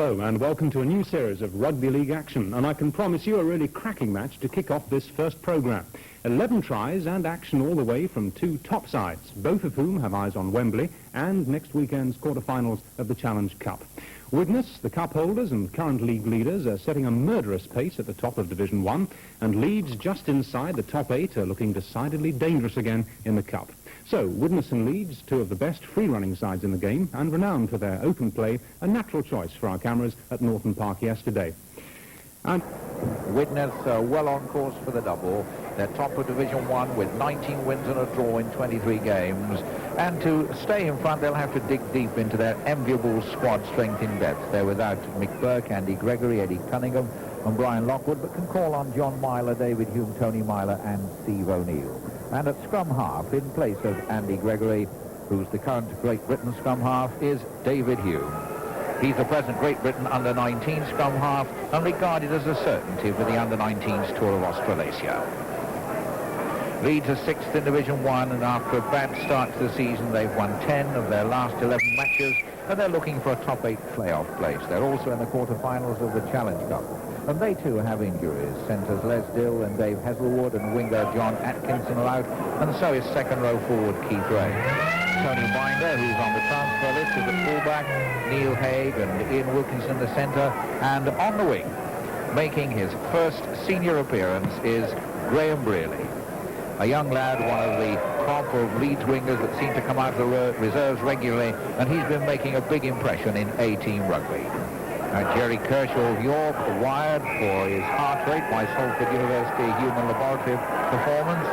Hello and welcome to a new series of rugby league action, and I can promise you a really cracking match to kick off this first programme. 11 tries and action all the way from two top sides, both of whom have eyes on Wembley and next weekend's quarter-finals of the Challenge Cup. Widnes, the cup holders and current league leaders, are setting a murderous pace at the top of Division 1, and Leeds, just inside the top 8, are looking decidedly dangerous again in the cup. So, Widnes and Leeds, two of the best free-running sides in the game, and renowned for their open play, a natural choice for our cameras at Norton Park yesterday. And Widnes well on course for the double. They're top of Division 1 with 19 wins and a draw in 23 games. And to stay in front, they'll have to dig deep into their enviable squad strength in depth. They're without Mick Burke, Andy Gregory, Eddie Cunningham and Brian Lockwood, but can call on John Myler, David Hume, Tony Myler and Steve O'Neill. And at scrum half, in place of Andy Gregory, who's the current Great Britain scrum half, is David Hume. He's the present Great Britain under-19 scrum half and regarded as a certainty for the under-19s Tour of Australasia. Leeds are 6th in Division 1, and after a bad start to the season, they've won 10 of their last 11 matches, and they're looking for a top 8 playoff place. They're also in the quarter-finals of the Challenge Cup. And they too have injuries. Centres Les Dill and Dave Heselwood and winger John Atkinson are out, and so is second row forward Keith Ray. Tony Binder, who's on the transfer list, is the fullback, Neil Haig and Ian Wilkinson the centre, and on the wing, making his first senior appearance, is Graham Brearley, a young lad, one of the crop of Leeds wingers that seem to come out of the reserves regularly, and he's been making a big impression in A-team rugby. Jerry Kershaw of York, wired for his heart rate by Salford University Human Laboratory performance.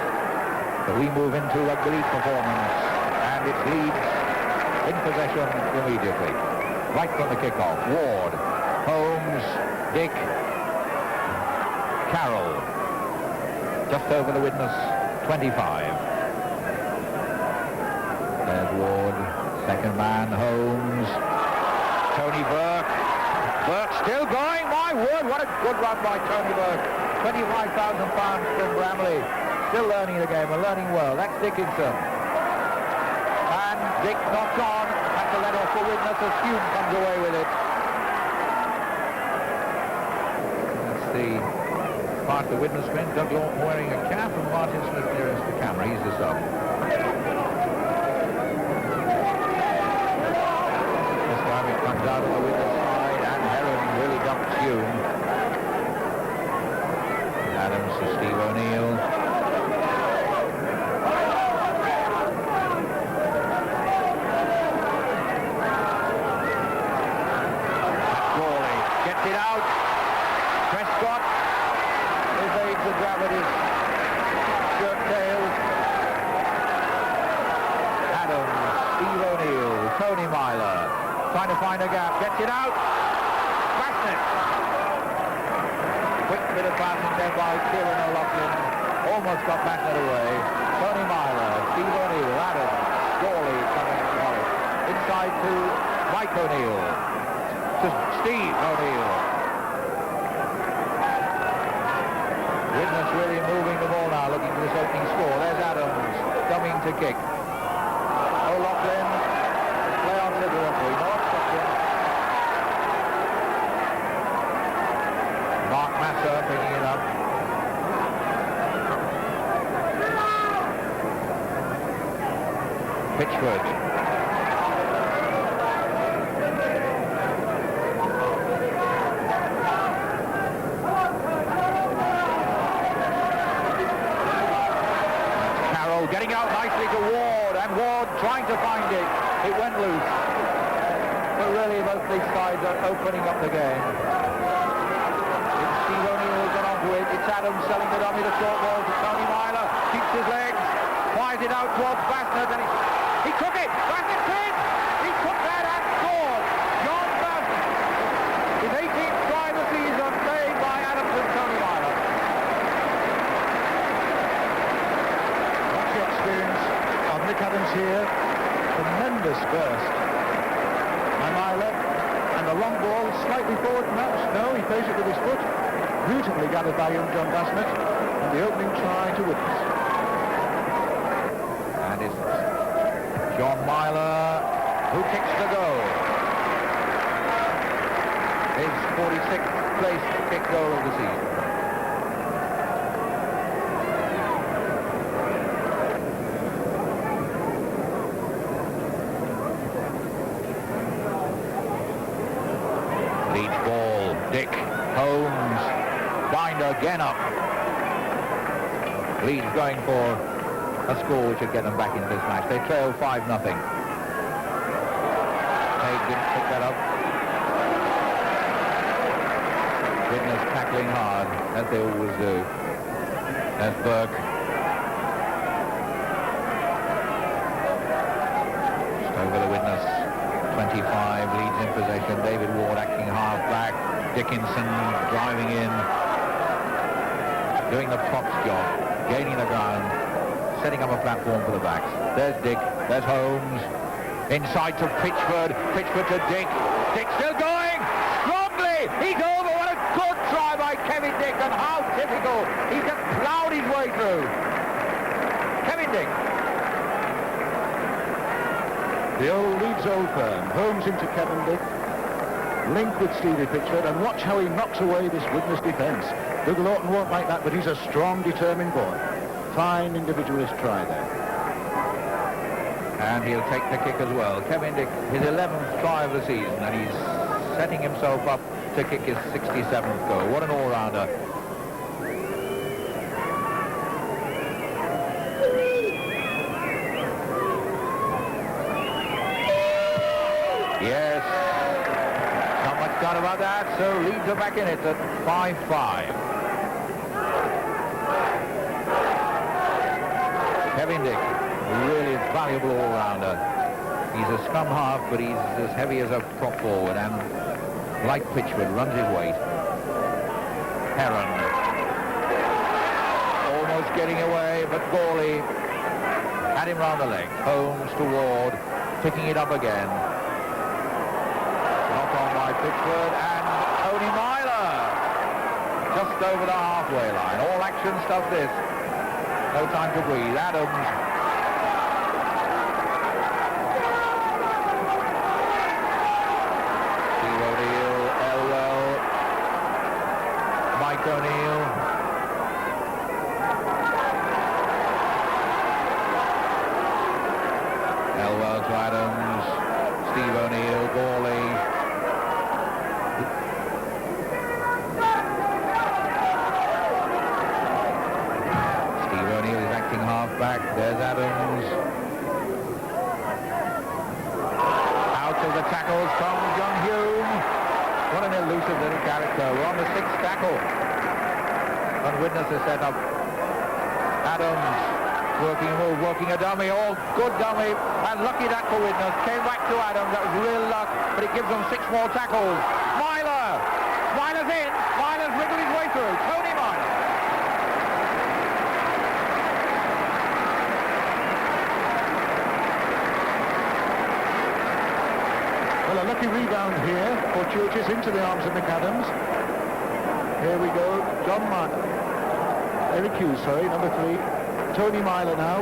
But we move into rugby league performance, and it's Leeds in possession immediately. Right from the kickoff, Ward, Holmes, Dick, Carroll, just over the Widnes 25. There's Ward, second man, Holmes, Tony Burke. Burke still going, my word, what a good run by Tony Burke. £25,000 from Bramley. Still learning the game and learning well. That's Dickinson. And Dick knocks on. Has to let off for Widnes as Hume comes away with it. That's the part of the Widnes screen. Doug Lawton wearing a cap and Martin Smith nearest the camera. He's the sub. This time it comes out of the Widnes side. Really dumped Hume. Adams to Steve O'Neill. Crawley gets it out. Prescott evades the grab at his shirt tails. Adams, Steve O'Neill, Tony Myler trying to find a gap, gets it out. Quick bit of passing there by Kieran O'Loughlin. Almost got Bassett away. Tony Myler, Steve O'Neill, Adams, Gawley coming on it. Inside to Mike O'Neill. To Steve O'Neill. Widnes really moving the ball now, looking for this opening score. There's Adams coming to kick. O'Loughlin, play on to the referee. No obstruction. Mark Masser picking it up. Pitchford. Carroll getting out nicely to Ward, and Ward trying to find it. It went loose. But really both these sides are opening up the game. Steve O'Neill has gone on to it. It's Adams selling the dummy, the short ball to Tony Myler. Keeps his legs, fires it out towards Bassett, and he took it. Bassett's in. He took that and scored. John Bassett. His 18th try of the season, played by Adams and Tony Myler. That's the experience of Nick Adams here. Tremendous burst by Myler. And the long ball slightly forward, perhaps. No, he plays it with his foot. Beautifully gathered by young John Bassett. And the opening try to Widnes. And it's John Myler who kicks the goal. His 46th place kick goal of the season. Leeds ball, Dick, Holmes, Binder again up. Leeds going for a score which would get them back into this match. They trail 5-0. They didn't pick that up. Widnes tackling hard, as they always do. As Burke. Just over the Widnes. 25, Leeds in possession. David Ward acting half back. Dickinson driving in. Doing the props job. Gaining the ground. Setting up a platform for the backs. There's Dick. There's Holmes. Inside to Pitchford. Pitchford to Dick. Dick still going. Strongly. He's over. What a good try by Kevin Dick. And how typical. He just plowed his way through. Kevin Dick. The old Leeds old firm. Holmes into Kevin Dick. Link with Stevie Pitchford. And watch how he knocks away this Widnes defence. Doug Lawton won't like that, but he's a strong, determined boy. Fine individualist try there. And he'll take the kick as well. Kevin Dick, his 11th try of the season, and he's setting himself up to kick his 67th goal. What an all-rounder. Yes. Not much doubt about that, so Leeds are back in it at 5-5. Kevin Dick, really valuable all-rounder. He's a scrum half, but he's as heavy as a prop forward, and like Pitchford, runs his weight. Heron. Almost getting away, but Gawley had him round the leg. Holmes to Ward, picking it up again. Knock on by Pitchford, and Tony Myler. Just over the halfway line. All action stuff this. No time to breathe. Adams. Steve O'Neill, Elwell, Mike O'Neill. Elwell to Adams. Steve O'Neill, Gawley. Back, there's Adams. Out of the tackles comes John Hume. What an elusive little character. We're on the 6th tackle. And Widnes has set up. Adams working a move, working a dummy. Oh, good dummy. And lucky that for Widnes. Came back to Adams. That was real luck. But it gives them 6 more tackles. Myler. Myler's in. Myler's wriggled his way through. Tony Myler. Well, a lucky rebound here for Churches into the arms of McAdams. Here we go. John Martin. Eric Hughes, sorry, number 3. Tony Myler now.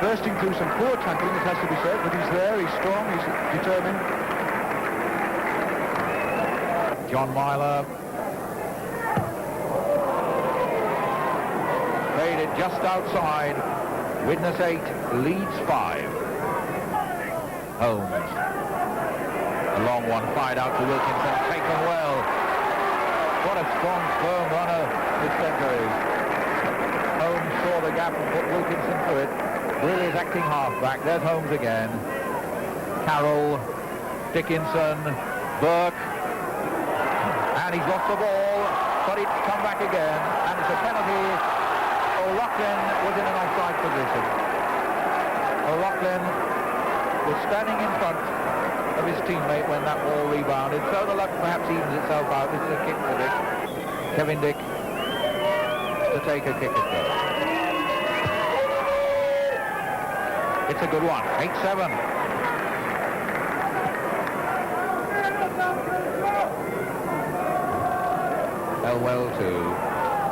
Bursting through some poor tackling, it has to be said, but he's there, he's strong, he's determined. John Myler. Played it just outside. Widnes 8, Leeds 5. Holmes. A long one fired out to Wilkinson, taken well. What a strong, firm runner this centre is. Holmes saw the gap and put Wilkinson through it. Really is acting half-back. There's Holmes again. Carroll, Dickinson, Burke. And he's lost the ball, but it's come back again. And it's a penalty. O'Loughlin was in an offside position. O'Loughlin was standing in front of his teammate when that ball rebounded. So the luck perhaps evens itself out. This is a kick for Dick. Kevin Dick to take a kick at goal. It's a good one. 8-7. Elwell to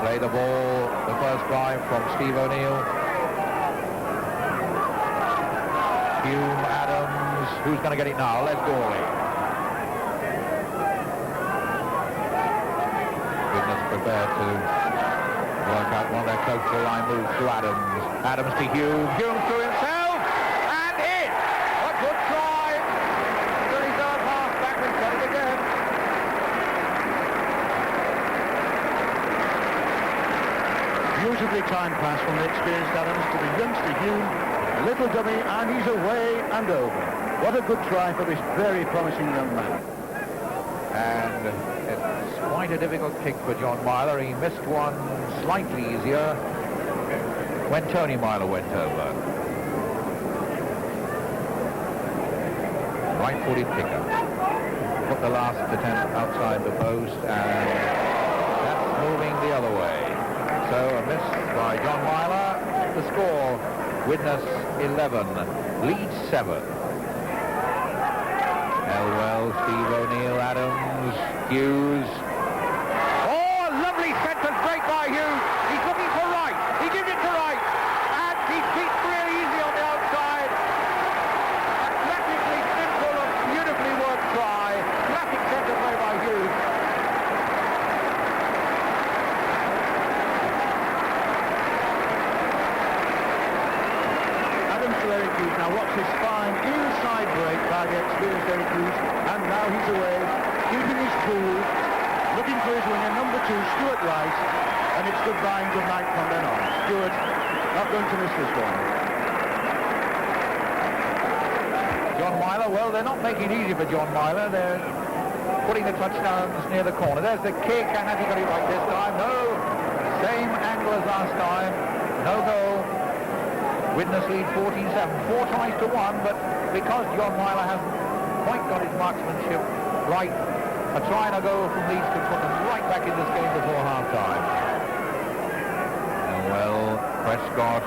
play the ball. The first drive from Steve O'Neill. Hume, Adams. Who's going to get it now? Les Gawley. there to work out one of their close to the line moves to Adams. Adams to Hume. Hume through himself. And in. A good try. The reserve half-back and got it again. Beautifully timed pass from the experienced Adams to the youngster Hume. A little dummy, and he's away and over. What a good try for this very promising young man. And it's quite a difficult kick for John Myler. He missed one slightly easier when Tony Myler went over. Right-footed kicker. Put the last attempt outside the post, and that's moving the other way. So a miss by John Myler. The score, Widnes 11, Leeds 7. Elwell, Steve O'Neill, Adams, Hughes. Oh, a lovely centre break by Hughes. He's looking for right. He gives it to right. And he's beat really easy on the outside. Athletically simple and beautifully worked try. Classic centre play by Hughes. Adams to Eric Hughes. Now watch this fine inside break by the experienced Eric Hughes. And now he's away, keeping his cool, looking for his winger, number 2, Stuart Rice. And it's goodbye and good night from then on. Stuart not going to miss this one. John Myler, well, they're not making it easy for John Myler. They're putting the touchdowns near the corner. There's the kick, and has he got it right this time? No. Same angle as last time. No goal. Widnes lead 14-7. 4 tries to 1, but because John Myler hasn't quite got his marksmanship right, a try and a goal from Leeds to put them right back in this game before half-time. Well, Prescott,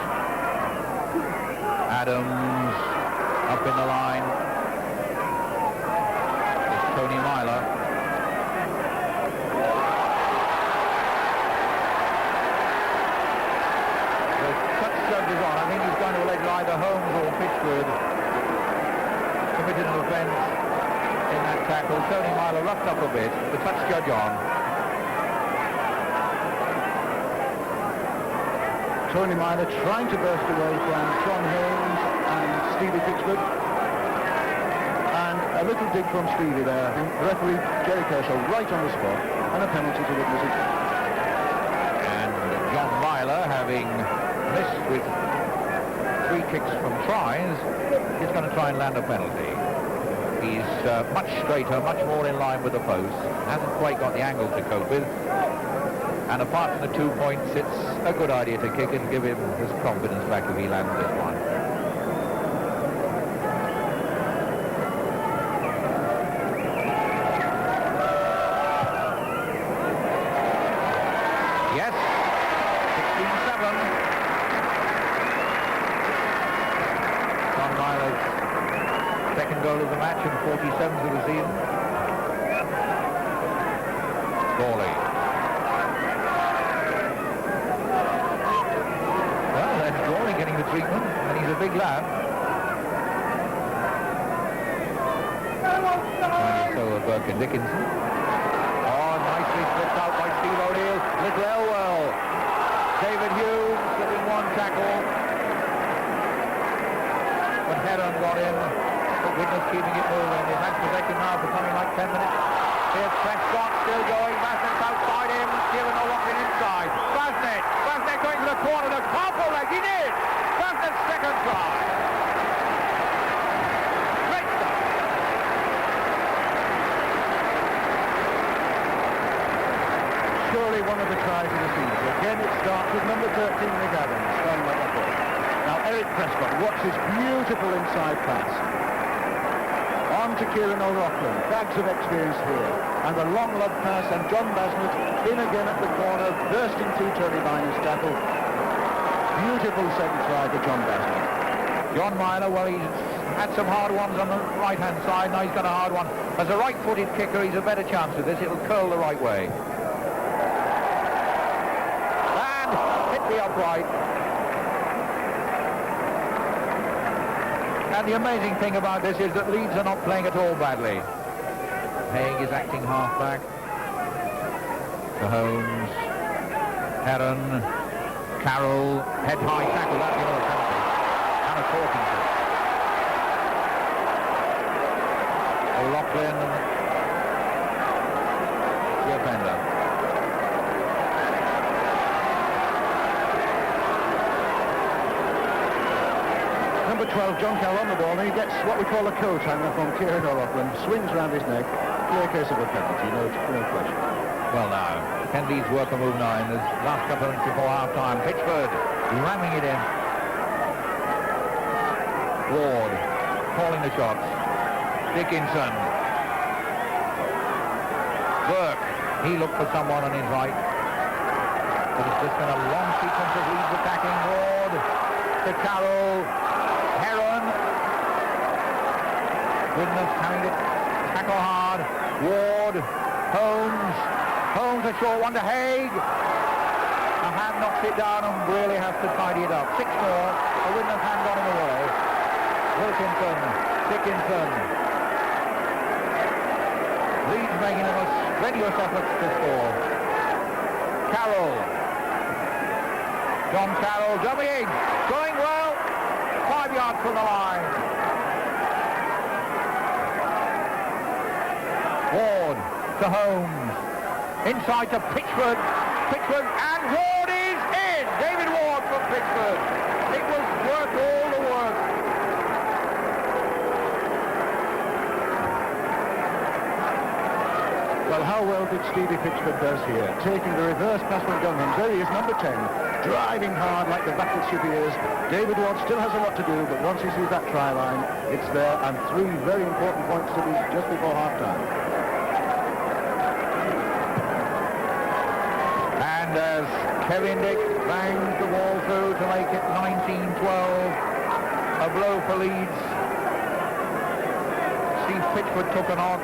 Adams, up in the line. It's Tony Myler. The touch judge is on. I think he's going to allege either Holmes or Pitchford committed an offence in that tackle. Tony Myler roughed up a bit. The touch judge on. Tony Myler trying to burst away from John Holmes and Stevie Pitchford. And a little dig from Stevie there. The referee, Jerry Kershaw, right on the spot, and a penalty to witnesses. And John Myler, having missed with 3 kicks from tries, is going to try and land a penalty. He's much straighter, much more in line with the post. Hasn't quite got the angle to cope with. And apart from the 2 points, it's a good idea to kick and give him his confidence back if he lands this one. Yes, 16-7. John Myler's second goal of the match and 47th of the season. Gawley. Getting the treatment, and he's a big lad. So Burke and Dickinson. Oh, nicely flipped out by Steve O'Neill. Little Elwell. David Hughes getting one tackle. But Heron got in. But Widnes keeping it moving. They've had possession now for something like 10 minutes. Here's Prescott still going. Basnett's outside him. Kieran O'Loughlin inside. Basnett going to the corner. The powerful leg. He did. Basnett's second try. Great stuff. Surely one of the tries of the season. Again, it starts with number 13, Nick Adams, starting like that. Now, Eric Prescott, watch this beautiful inside pass. On to Kieran O'Loughlin, bags of experience here. And a long lob pass, and John Basnett in again at the corner, bursting through Tony Myler's tackle. Beautiful second try for John Basnett. John Myler, well, he's had some hard ones on the right-hand side. Now he's got a hard one. As a right-footed kicker, he's a better chance of this. It'll curl the right way. And hit the upright. And the amazing thing about this is that Leeds are not playing at all badly. Haig is acting half-back. to Holmes. Heron. Carroll. Head high tackle. That's another penalty. And a talking to. O'Loughlin. The offender. Number 12, John Carroll on the ball, and he gets what we call a coat hanger from Kieran O'Loughlin. Swings round his neck. Clear case of a penalty, no question. Well now, can Leeds work a move now in the last couple of minutes before half-time? Pitchford ramming it in. Ward calling the shots. Dickinson. Burke. He looked for someone on his right. But it's just been a long sequence of Leeds attacking. Ward to Carroll. Heron. Widnes having to tackle hard. Ward. Holmes. Holmes a short one to Haig. A hand knocks it down and really has to tidy it up. 6 more. A Widnes hand got him away. Wilkinson. Dickinson. Leeds making a strenuous effort to score. Carroll. John Carroll dummying. Going well. 5 yards from the line. Ward to Holmes. Inside to Pitchford. Pitchford and Ward is in. David Ward from Pitchford. It was worth all the work. Well, how well did Stevie Pitchford does here, taking the reverse pass from Gunham. There he is, number 10, driving hard like the battleship he is. David Ward still has a lot to do, but once he sees that try line, it's there, and 3 very important points to lose just before half-time. And as Kevin Dick bangs the ball through to make it 19-12, a blow for Leeds. Steve Pitchford took a knock.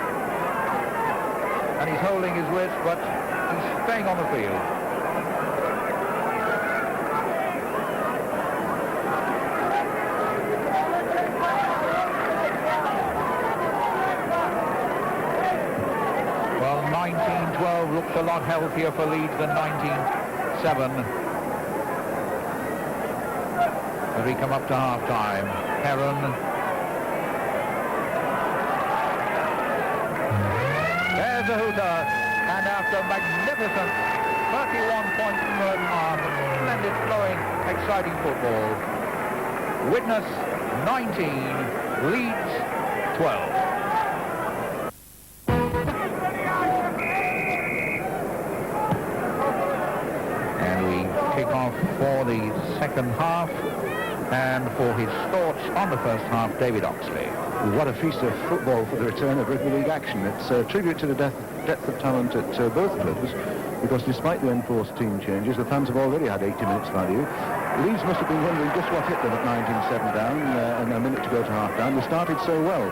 And he's holding his wrist, but he's staying on the field. Well, 19-12 looks a lot healthier for Leeds than 19-7. As we come up to half-time, Heron. There's a hooter, and after magnificent 31 points in the half, splendid, flowing, exciting football. Widnes 19, Leeds 12. And we kick off for the second half, and for his thoughts on the first half, David Oxley. What a feast of football for the return of rugby league action. It's a tribute to the depth of talent at both clubs, because despite the enforced team changes, the fans have already had 80 minutes value. Leeds must have been wondering just what hit them at 19-7 down and a minute to go to half-time. They started so well,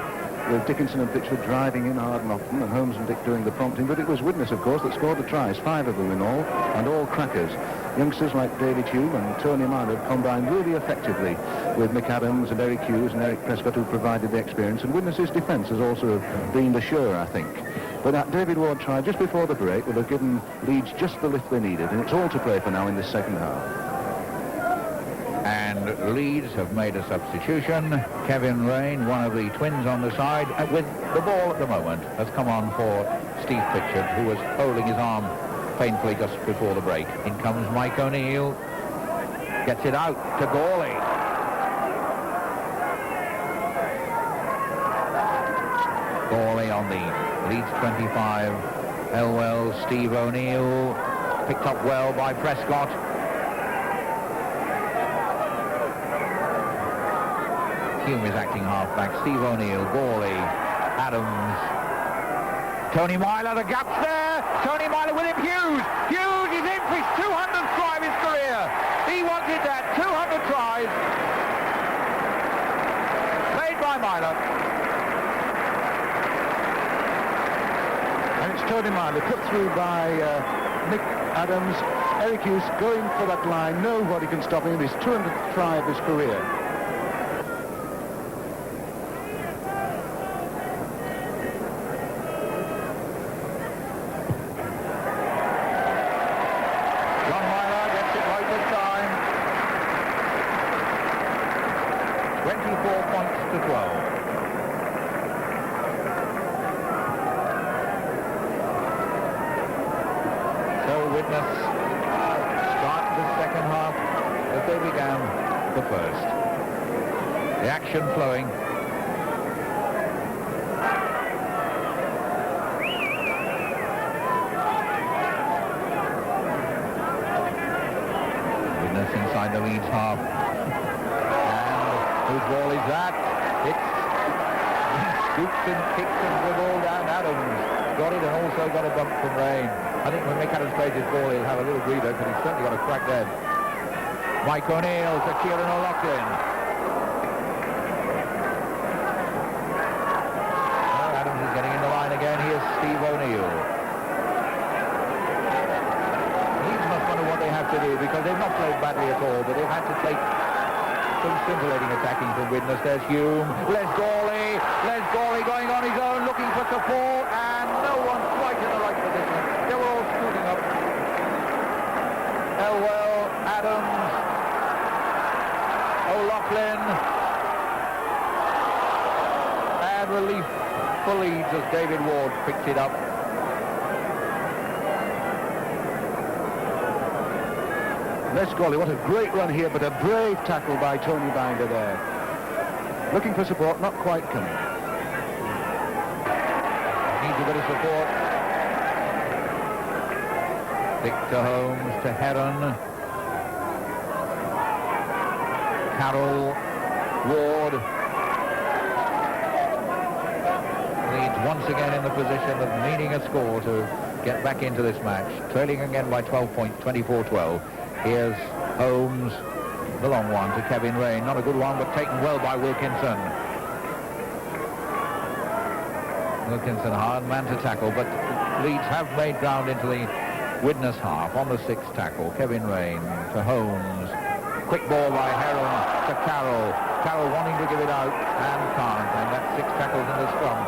with Dickinson and Pitchford driving in hard and often, and Holmes and Dick doing the prompting, but it was Widnes, of course, that scored the tries, 5 of them in all, and all crackers. Youngsters like David Hume and Tony Miner combined really effectively with Mick Adams and Eric Hughes and Eric Prescott, who provided the experience, and Widnes' defence has also been the sure, I think. But that David Ward try just before the break would have given Leeds just the lift they needed, and it's all to play for now in this second half. And Leeds have made a substitution. Kevin Rain, one of the twins on the side, with the ball at the moment, has come on for Steve Pitchford, who was holding his arm painfully just before the break. In comes Mike O'Neill, gets it out to Gawley. Gawley on the Leeds 25. Elwell, Steve O'Neill, picked up well by Prescott. Hume is acting halfback. Steve O'Neill, Gawley, Adams, Tony Myler, the gap's there. Tony Myler with him, Hughes. Hughes is in for his 200th try of his career. He wanted that. 200 tries. Made by Myler. And it's Tony Myler, put through by Mick Adams. Eric Hughes going for that line. Nobody can stop him. His 200th try of his career. 12. So Widnes start the second half as they began the first. The action flowing. Widnes inside the Leeds half. And whose ball is that? It's scoops and kicks and the ball down. Adams got it and also got a bump from Rain. I think when Mick Adams plays his ball, he'll have a little breather because he's certainly got a cracked head. Mike O'Neill to Kieran O'Loughlin. Oh, Adams is getting in the line again. Here's Steve O'Neill. Leeds must wonder what they have to do because they've not played badly at all, but they've had to take some scintillating attacking from Widnes. There's Hume. Les Gawley going on his own, looking for support, and no one quite in the right position. They were all scooting up. Elwell, Adams, O'Loughlin, and relief for Leeds as David Ward picks it up. Les Gawley, what a great run here, but a brave tackle by Tony Binder there. Looking for support, not quite coming. Needs a bit of support. Victor Holmes to Heron. Carroll, Ward. Leeds once again in the position of needing a score to get back into this match. Trailing again by 12 points, 24-12. Here's Holmes, the long one to Kevin Rain. Not a good one, but taken well by Wilkinson. Wilkinson, hard man to tackle, but Leeds have made ground into the Widnes half on the sixth tackle. Kevin Rain to Holmes. Quick ball by Heron to Carroll. Carroll wanting to give it out and can't, and that's 6 tackles in the scrum.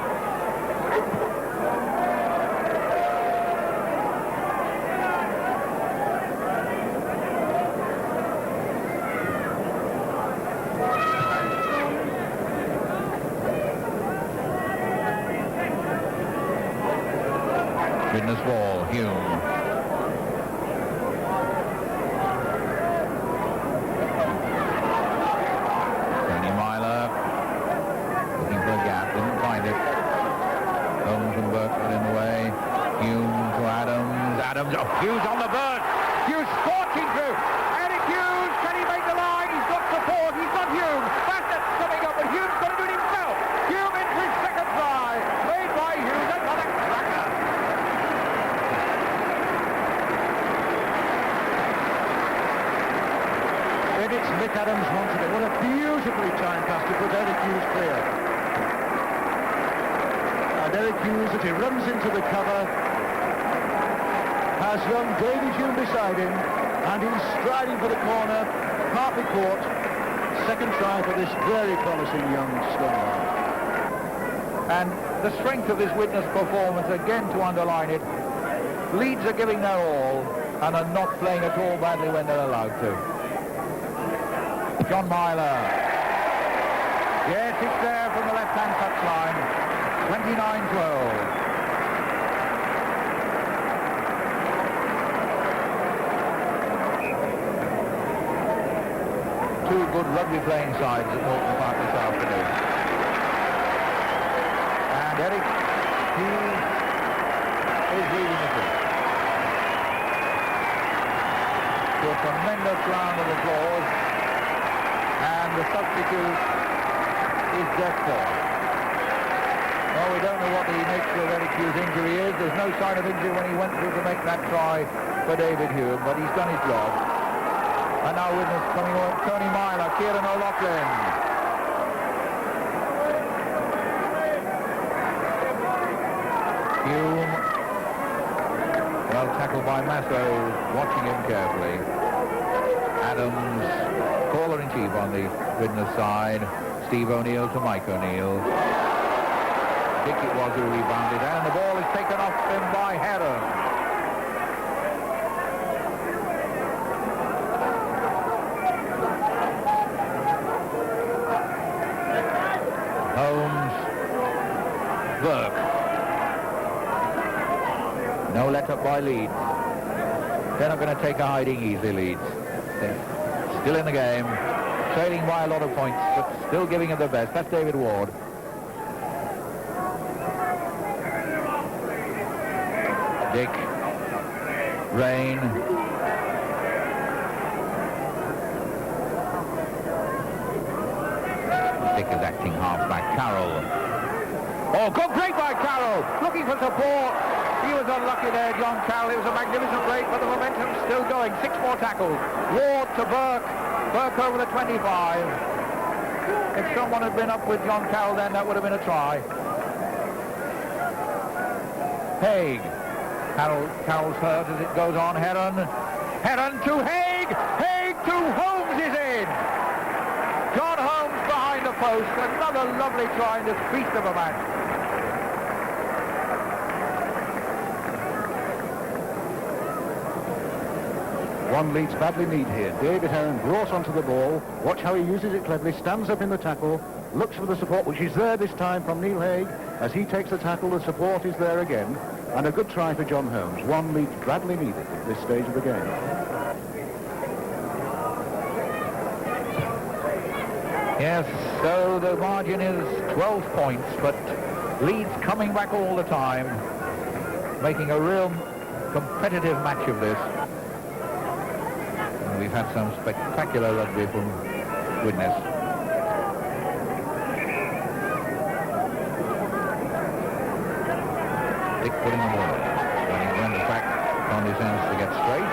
Widnes ball, Hume. Tony Myler looking for a gap, didn't find it. Holmes and Burke got in the way. Hume to Adams. Adams, oh, Hughes on the burst. Hughes scorching through. Eric Hughes, can he make the line? He's got support. He's got Hume. Bassett's coming up, but Hume's got to do it himself. Hume in for his second try. Made by Hughes. Another cracker. It's Mick Adams once again. What a beautifully timed pass to put Eric Hughes clear. And Eric Hughes, as he runs into the cover, has young David Hume beside him, and he's striding for the corner, partly caught. Second try for this very promising young stunner. And the strength of this Widnes performance, again to underline it, Leeds are giving their all and are not playing at all badly when they're allowed to. John Myler. Yes, it's there from the left-hand touchline. 29-12. Two good rugby playing sides at Norton Park this afternoon. And Eric Hughes is leading the team. To a tremendous round of applause. And the substitute is Jeff Ford. Well, we don't know what the nature of Eric Hughes' injury is. There's no sign of injury when he went through to make that try for David Hume, but he's done his job. And now Widnes coming on. Tony Myler, Kieran O'Loughlin. Hume. Well tackled by Masso, watching him carefully. Adams, caller-in-chief on the Widnes side. Steve O'Neill to Mike O'Neill. Dick it was who rebounded, and the ball is taken off him by Heron. set up by Leeds. They're not going to take a hiding easily, Leeds. They're still in the game, trailing by a lot of points, but still giving it their best. That's David Ward. Dick. Rain. Dick is acting half-back. Carroll. Oh, good break by Carroll. Looking for support. He was unlucky there, John Carroll. It was a magnificent break, but the momentum's still going. 6 more tackles. Ward to Burke. Burke over the 25. If someone had been up with John Carroll then, that would have been a try. Haig. Carroll's hurt as it goes on. Heron to Haig. Haig to Holmes is in. John Holmes behind the post. Another lovely try in this feast of a match. One Leeds badly need here. David Heron brought onto the ball. Watch how he uses it cleverly. Stands up in the tackle. Looks for the support, which is there this time from Neil Haig. As he takes the tackle, the support is there again. And a good try for John Holmes. One Leeds badly needed at this stage of the game. Yes, so the margin is 12 points, but Leeds coming back all the time, making a real competitive match of this. And we've had some spectacular rugby from Widnes. Dick putting them all in. When he runs back on his ends to get straight.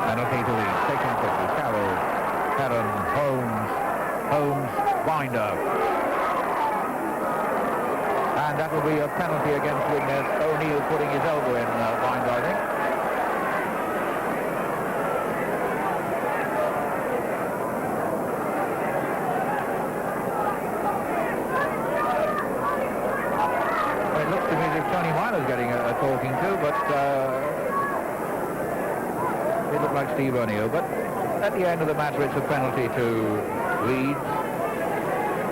And okay to Leeds, taken quickly. Carroll, Heron, Holmes, Binder. And that will be a penalty against Widnes. O'Neill putting his elbow in Binder, I think. Getting a talking to, but it looked like Steve O'Neill. But at the end of the matter, it's a penalty to Leeds.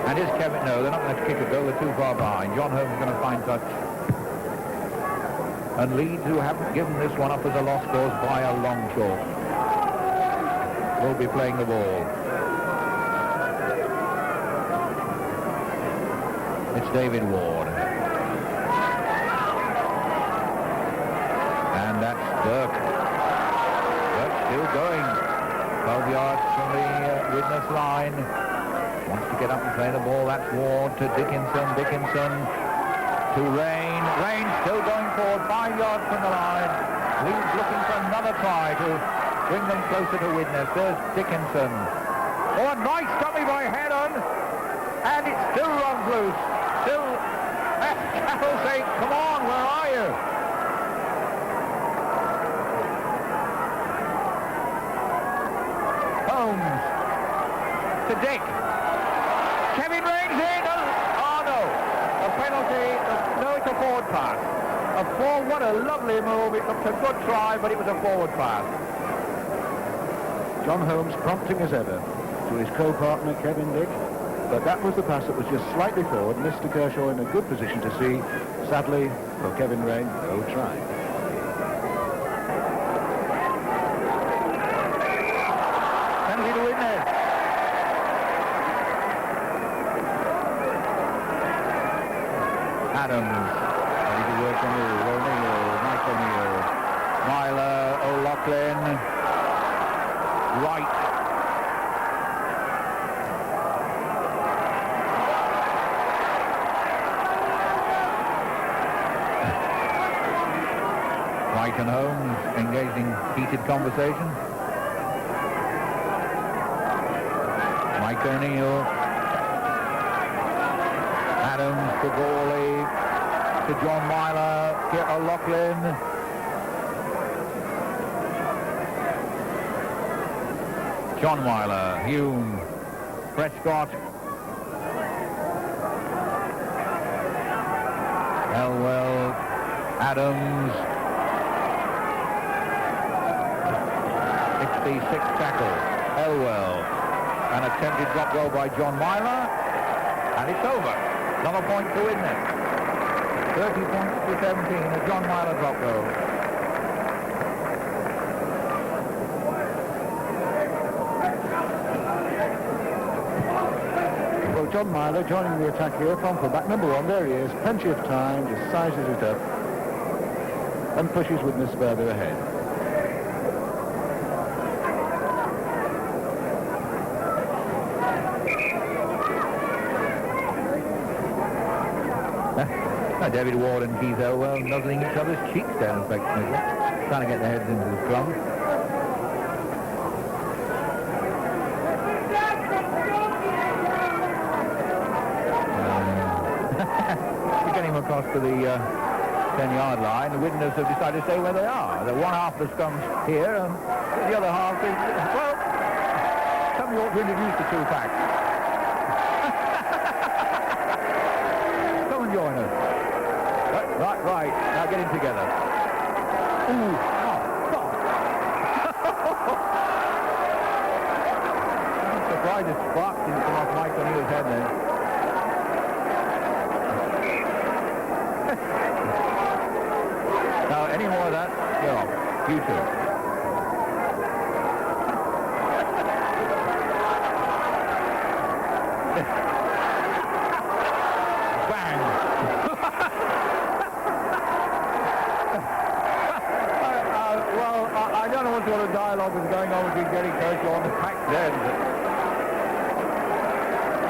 And is Kevin? No, they're not going to kick a goal. They're too far behind. John Holmes is going to find touch. And Leeds, who haven't given this one up as a lost cause by a long chalk, will be playing the ball. It's David Ward. Burke still going. 12 yards from the Widnes line. Wants to get up and play the ball. That's Ward to Dickinson. Dickinson to Rain. Rain still going forward. 5 yards from the line. Leeds looking for another try to bring them closer to Widnes. There's Dickinson. Oh, a nice dummy by Heron. And it still runs loose. Still, Carroll saying, come on, where are you? Holmes to Dick. Kevin Rain's in. Oh no. A penalty. No, it's a forward pass. What a lovely move. It looked a good try, but it was a forward pass. John Holmes prompting as ever to his co-partner Kevin Dick. But that was the pass that was just slightly forward. Mr. Kershaw in a good position to see. Sadly, for Kevin Rain, no try. Adams, ready to work on O'Neill, Mike O'Neill, Myler, O'Loughlin, Wright. Wright and Holmes engaged in heated conversation. Mike O'Neill. Adams to Gawley, to John Myler, to O'Loughlin. John Myler, Hume, Prescott. Elwell, Adams. 66 tackle. Elwell. An attempted drop goal by John Myler. And it's over. Another point to Widnes. 30 points to 17, a John Myler drop goal. Well, John Myler joining the attack here from fullback number 1. There he is, plenty of time, just sizes it up and pushes Widnes further ahead. David Ward and Keith Elwell nuzzling each other's cheeks down affectionately, trying to get their heads into the scrum. We're getting them across to the 10-yard line. The Widnes have decided to stay where they are. The one half of the scrum's here, and the other half is, well, somebody ought to introduce the two packs. Come and join us. Right. Now get in together. Ooh. Oh, God. I'm surprised it sparked didn't come off Mike O'Neill's head then. Now, any more of that, you're off. You too. What a dialogue was going on between Gary Kershaw and the pack then.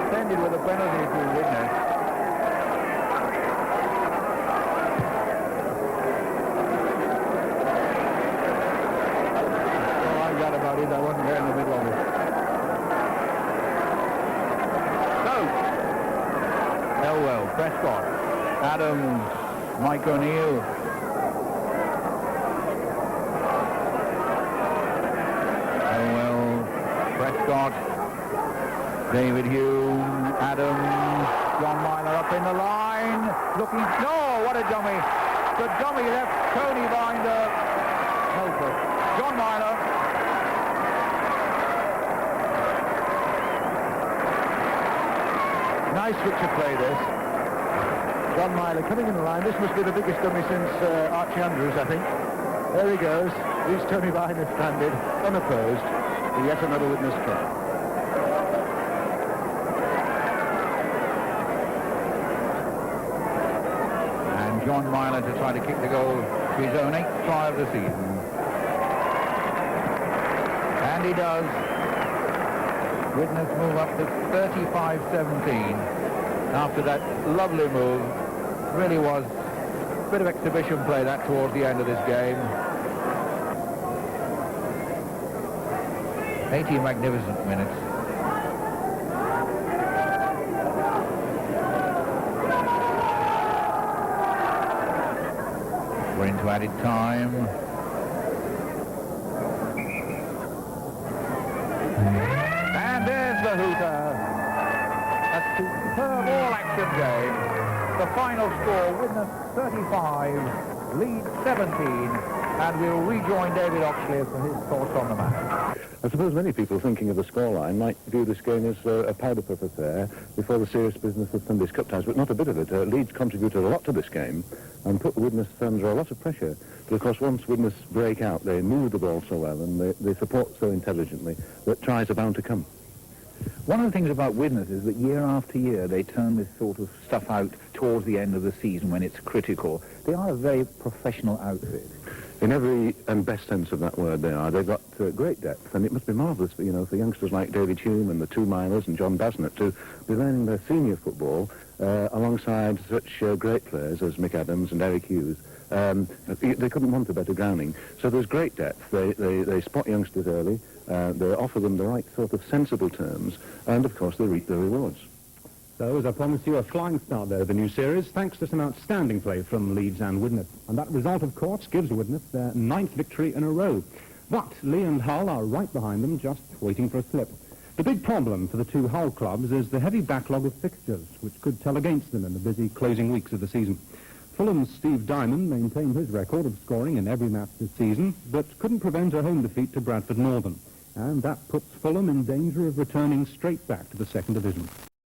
It ended with a penalty to Widnes. Oh, I'm glad about it. I wasn't there in the middle of it. So, Elwell, Prescott, Adams, Mike O'Neill. Prescott, David Hume, Adams, John Myler up in the line, looking, no, what a dummy. The dummy left Tony behind the notebook. John Myler. Nice switch of play this. John Myler coming in the line. This must be the biggest dummy since Archie Andrews, I think. There he goes. He's Tony behind the stranded, unopposed. Yet another Widnes try. And John Myler to try to kick the goal to his own 8th try of the season. And he does. Widnes move up to 35-17 after that lovely move. Really was a bit of exhibition play that towards the end of this game. 80 magnificent minutes. We're into added time. And there's the hooter. A superb all-action game. The final score, Widnes 35, Leeds 17. And we'll rejoin David Oxley for his thoughts on the match. I suppose many people thinking of the scoreline might view this game as a powder-puff affair before the serious business of Sunday's Cup ties, but not a bit of it. Leeds contributed a lot to this game and put the Widnes under a lot of pressure. But of course, once Widnes break out, they move the ball so well and they support so intelligently that tries are bound to come. One of the things about Widnes is that year after year they turn this sort of stuff out towards the end of the season when it's critical. They are a very professional outfit. In every and best sense of that word they are. They've got great depth, and it must be marvellous for, for youngsters like David Hume and the two Mylers and John Basnett to be learning their senior football alongside such great players as Mick Adams and Eric Hughes. They couldn't want a better grounding. So there's great depth. They spot youngsters early. They offer them the right sort of sensible terms, and of course they reap the rewards. So, as I promised you, a flying start there of the new series, thanks to some outstanding play from Leeds and Widnes. And that result, of course, gives Widnes their 9th victory in a row. But Lee and Hull are right behind them, just waiting for a slip. The big problem for the two Hull clubs is the heavy backlog of fixtures, which could tell against them in the busy closing weeks of the season. Fulham's Steve Diamond maintained his record of scoring in every match this season, but couldn't prevent a home defeat to Bradford Northern. And that puts Fulham in danger of returning straight back to the second division.